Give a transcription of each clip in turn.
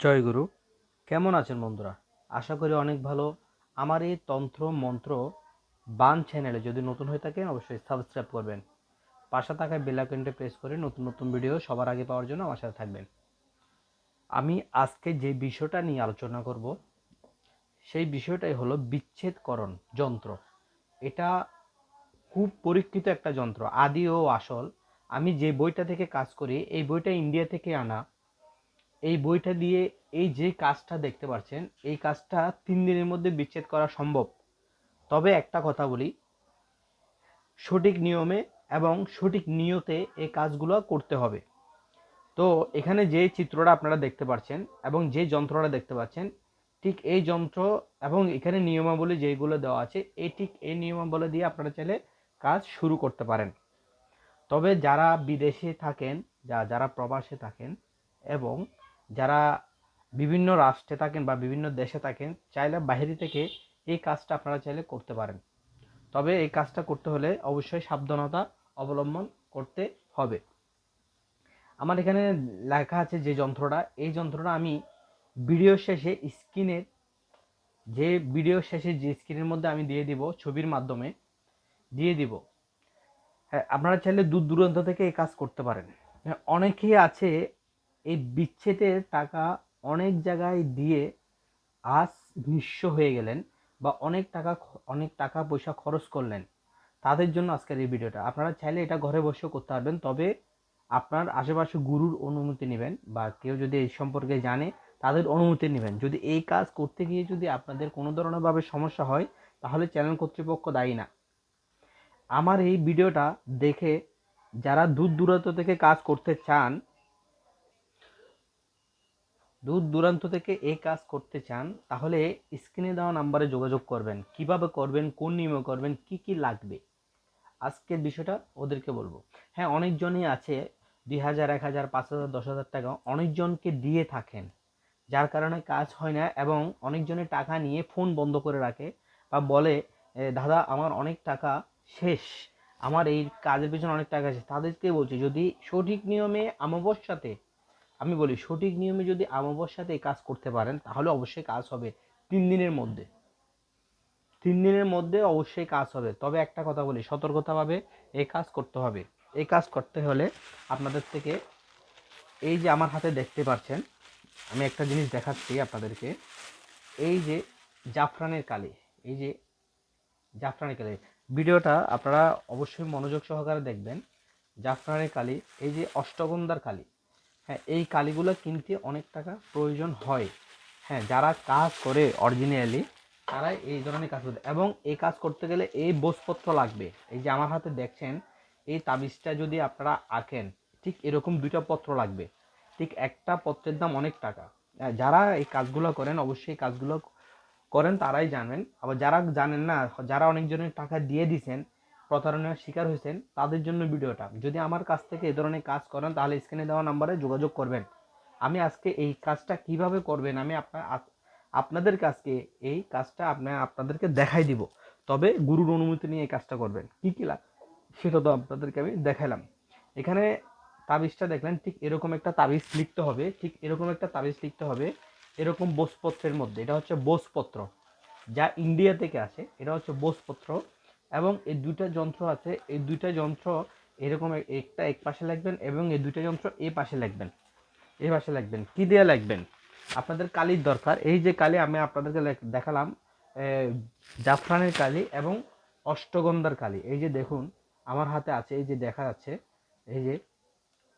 জয়গুরু। কেমন আছেন বন্ধুরা? আশা করি অনেক ভালো। আমার এই তন্ত্র মন্ত্র বান চ্যানেলে যদি নতুন হয়ে থাকেন অবশ্যই সাবস্ক্রাইব করবেন, পাশে থাকা বেল আইকনটি প্রেস করে নতুন নতুন ভিডিও সবার আগে পাওয়ার জন্য আমার সাথে থাকবেন। আমি আজকে যে বিষয়টা নিয়ে আলোচনা করব সেই বিষয়টাই হলো বিচ্ছেদকরণ যন্ত্র। এটা খুব পরীক্ষিত একটা যন্ত্র, আদি ও আসল। আমি যে বইটা থেকে কাজ করি এই বইটা ইন্ডিয়া থেকে আনা। এই বইটা দিয়ে এই যে কাজটা দেখতে পাচ্ছেন এই কাজটা 3 দিনের মধ্যে বিচ্ছেদ করা সম্ভব। তবে একটা কথা বলি, সঠিক নিয়মে এবং সঠিক নিয়তে এই কাজগুলো করতে হবে। তো এখানে যে চিত্রটা আপনারা দেখতে পাচ্ছেন এবং যে যন্ত্রটা দেখতে পাচ্ছেন ঠিক এই যন্ত্র এবং এখানে নিয়মাবলী যেগুলো দেওয়া আছে এই নিয়মাবলী দিয়ে আপনারা চাইলে কাজ শুরু করতে পারেন। তবে যারা বিদেশে থাকেন, যারা প্রবাসে থাকেন এবং যারা বিভিন্ন রাষ্ট্রে থাকেন বা বিভিন্ন দেশে থাকেন, চাইলে বাইরে থেকে এই কাজটা আপনারা চাইলে করতে পারেন। তবে এই কাজটা করতে হলে অবশ্যই সাবধানতা অবলম্বন করতে হবে। আমার এখানে লেখা আছে যে যন্ত্রটা, এই যন্ত্রটা আমি ভিডিও শেষে স্ক্রিনের যে স্ক্রিনের মধ্যে আমি দিয়ে দিব, ছবির মাধ্যমে দিয়ে দিব। হ্যাঁ, আপনারা চাইলে দূর দূরান্ত থেকে এই কাজ করতে পারেন। হ্যাঁ, অনেকেই আছে এই বিচ্ছেদের টাকা অনেক জায়গায় দিয়ে আজ নিঃস্ব হয়ে গেলেন বা অনেক টাকা পয়সা খরচ করলেন। তাদের জন্য আজকের এই ভিডিওটা। আপনারা চাইলে এটা ঘরে বসেও করতে পারবেন, তবে আপনার আশেপাশে গুরুর অনুমতি নেবেন বা কেউ যদি এই সম্পর্কে জানে তাদের অনুমতি নেবেন। যদি এই কাজ করতে গিয়ে যদি আপনাদের কোনো ধরনের ভাবে সমস্যা হয় তাহলে চ্যানেল কর্তৃপক্ষ দায়ী না। আমার এই ভিডিওটা দেখে যারা দূর দূরান্ত থেকে কাজ করতে চান, দূর দূরান্ত থেকে এই কাজ করতে চান, তাহলে স্ক্রিনে দেওয়া নাম্বারে যোগাযোগ করবেন। কিভাবে করবেন, কোন নিয়মে করবেন, কি কি লাগবে, আজকের বিষয়টা ওদেরকে বলবো। হ্যাঁ, অনেকজনই আছে 2,000, 1,000, 5,000, 10,000 টাকা অনেকজনকে দিয়ে থাকেন, যার কারণে কাজ হয় না এবং অনেকজনের টাকা নিয়ে ফোন বন্ধ করে রাখে বা বলে দাদা আমার অনেক টাকা শেষ, আমার এই কাজের পিছনে অনেক টাকা শেষ। তাদেরকে বলছি যদি সঠিক নিয়মে অমাবস্যাতে, আমি বলি সঠিক নিয়মে যদি অমাবস্যাতে এই কাজ করতে পারেন তাহলে অবশ্যই কাজ হবে 3 দিনের মধ্যে। 3 দিনের মধ্যে অবশ্যই কাজ হবে। তবে একটা কথা বলি, সতর্কতাভাবে এই কাজ করতে হবে। এই কাজ করতে হলে আপনাদের থেকে এই যে আমার হাতে দেখতে পাচ্ছেন, আমি একটা জিনিস দেখাচ্ছি আপনাদেরকে। এই যে জাফরানের কালি, এই যে জাফরানের কালি, ভিডিওটা আপনারা অবশ্যই মনোযোগ সহকারে দেখবেন। জাফরানের কালি, এই যে অষ্টগন্ধার কালি, হ্যাঁ এই কালিগুলো কিনতে অনেক টাকা প্রয়োজন হয়। হ্যাঁ, যারা কাজ করে অরিজিনালি তারাই এই ধরনের কাজ করতে, এবং এই কাজ করতে গেলে এই বসপত্র লাগবে। এই যে আমার হাতে দেখছেন এই তাবিজটা যদি আপনারা আঁকেন ঠিক এরকম 2টা পত্র লাগবে। ঠিক একটা পত্রের দাম অনেক টাকা। যারা এই কাজগুলো করেন অবশ্যই কাজগুলো করেন তারাই জানেন। আবার যারা জানেন না, যারা অনেকজনের টাকা দিয়ে দিয়েছেন, প্রতারণার শিকার হয়েছেন, তাদের জন্য ভিডিওটা। যদি আমার কাছ থেকে এই ধরনের কাজ করেন তাহলে স্ক্রিনে দেওয়া নাম্বারে যোগাযোগ করবেন। আমি আজকে এই কাজটা কিভাবে করবেন আমি আপনাদের কাছকে এই কাজটা আপনাদেরকে দেখাই দিব। তবে গুরুর অনুমতি নিয়ে এই কাজটা করবেন। কি কি লাগ সেটা তো আপনাদেরকে আমি দেখালাম। এখানে তাবিজটা দেখলেন, ঠিক এরকম একটা তাবিজ লিখতে হবে, ঠিক এরকম একটা তাবিজ লিখতে হবে এরকম বোসপত্রের মধ্যে। এটা হচ্ছে বোসপত্র, যা ইন্ডিয়া থেকে আসে। এটা হচ্ছে বোসপত্র এবং এই 2টা যন্ত্র আছে। এই 2টা যন্ত্র এরকম একটা এক পাশে লিখবেন এবং এই 2টা যন্ত্র এই পাশে লিখবেন, এই পাশে লিখবেন। কি দিয়ে লিখবেন? আপনাদের কালির দরকার। এই যে কালি আমি আপনাদেরকে দেখালাম, জাফরানের কালি এবং অষ্টগন্ধার কালি। এই যে দেখুন আমার হাতে আছে, এই যে দেখা যাচ্ছে, এই যে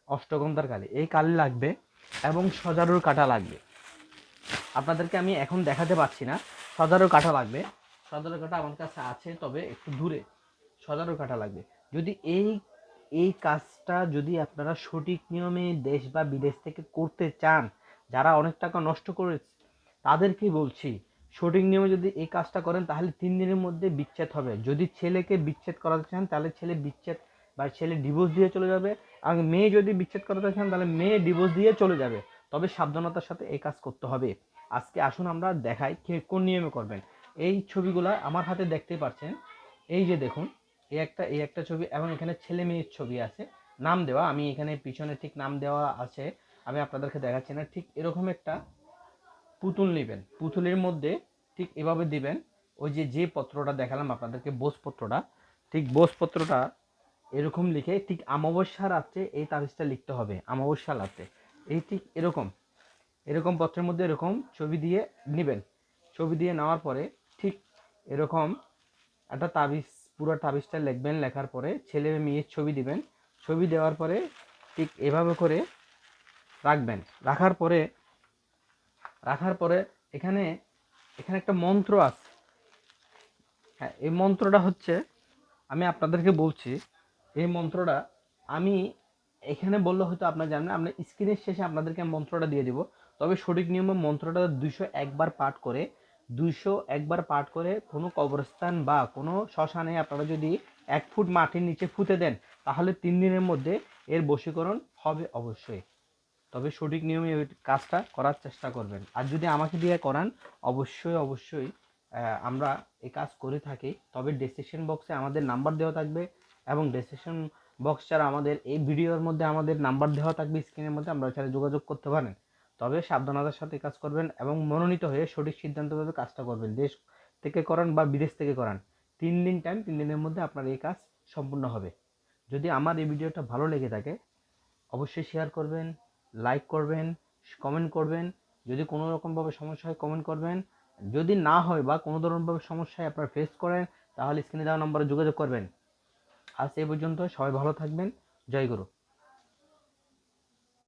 অষ্টগন্ধার কালি, এই কালি লাগবে এবং সজারুর কাঁটা লাগবে। আপনাদেরকে আমি এখন দেখাতে পাচ্ছি না, সজারুর কাঁটা লাগবে। সজারুর কাঁটা আমার কাছে আছে তবে একটু দূরে। সজারুর কাঁটা লাগবে। যদি এই কাজটা যদি আপনারা সঠিক নিয়মে দেশ বা বিদেশ থেকে করতে চান, যারা অনেক টাকা নষ্ট করে তাদেরকেই বলছি, সঠিক নিয়মে যদি এই কাজটা করেন তাহলে 3 দিনের মধ্যে বিচ্ছেদ হবে। যদি ছেলেকে বিচ্ছেদ করাতে চান তাহলে ছেলে বিচ্ছেদ বা ছেলে ডিভোর্স দিয়ে চলে যাবে, আর মেয়ে যদি বিচ্ছেদ করাতে চান তাহলে মেয়ে ডিভোর্স দিয়ে চলে যাবে। তবে সাবধানতার সাথে এই কাজ করতে হবে। আজকে আসুন আমরা দেখাই কোন নিয়মে করবেন। এই ছবিগুলো আমার হাতে দেখতেই পাচ্ছেন। এই যে দেখুন, এই একটা ছবি এবং এখানে ছেলে মেয়ের ছবি আছে, নাম দেওয়া। আমি এখানে পিছনে ঠিক নাম দেওয়া আছে, আমি আপনাদেরকে দেখাচ্ছি না। ঠিক এরকম একটা পুতুল নেবেন, পুতুলের মধ্যে ঠিক এভাবে দিবেন, ওই যে পত্রটা দেখালাম আপনাদেরকে ভোজপত্রটা, ঠিক ভোজপত্রটা এরকম লিখে ঠিক অমাবস্যা রাত্রে এই তাবিজটা লিখতে হবে, অমাবস্যা রাত্রে। এই ঠিক এরকম এরকম পত্রের মধ্যে এরকম ছবি দিয়ে নেবেন। ছবি দিয়ে নেওয়ার পরে ঠিক এরকম একটা তাবিজ, পুরো তাবিজটা লিখবেন। লেখার পরে ছেলে মেয়ের ছবি দিবেন। ছবি দেওয়ার পরে ঠিক এভাবে করে রাখবেন। রাখার পরে এখানে এখানে একটা মন্ত্র আছে। হ্যাঁ, এই মন্ত্রটা হচ্ছে, আমি আপনাদেরকে বলছি, এই মন্ত্রটা আমি এখানে বললে হয়তো আপনারা জানেন, আমরা স্ক্রিনের শেষে আপনাদেরকে মন্ত্রটা দিয়ে দিব। তবে সঠিক নিয়মে মন্ত্রটা 201 বার পাঠ করে, 201 বার পাঠ করে কোনো কবরস্থান বা কোনো শ্মশানে আপনারা যদি 1 ফুট মাটির নিচে পুঁতে দেন, তাহলে 3 দিনের মধ্যে এর বশীকরণ হবে অবশ্যই। তবে সঠিক নিয়মে ওই কাজটা করার চেষ্টা করবেন। আর যদি আমাকে দিয়ে করান, অবশ্যই আমরা এই কাজ করে থাকি। তবে ডেসক্রিপশন বক্সে আমাদের নাম্বার দেওয়া থাকবে, এবং ডেসক্রিপশন বক্স ছাড়া আমাদের এই ভিডিওর মধ্যে আমাদের নাম্বার দেওয়া থাকবে স্ক্রিনের মধ্যে, আমরা এছাড়া যোগাযোগ করতে পারেন। তবে সাবধানতার সাথে কাজ করবেন এবং মনোনীত হয়ে সঠিক সিদ্ধান্তভাবে কাজটা করবেন। দেশ থেকে করান বা বিদেশ থেকে করান, 3 দিন টাইম, 3 দিনের মধ্যে আপনার এই কাজ সম্পূর্ণ হবে। যদি আমার এই ভিডিওটা ভালো লেগে থাকে, অবশ্যই শেয়ার করবেন, লাইক করবেন, কমেন্ট করবেন। যদি কোনো রকমভাবে সমস্যা হয় কমেন্ট করবেন। যদি না হয় বা কোনো ধরনভাবে সমস্যায় আপনারা ফেস করেন, তাহলে স্ক্রিনে দেওয়া নম্বরে যোগাযোগ করবেন। আজ এই পর্যন্ত, সবাই ভালো থাকবেন। জয় গুরু।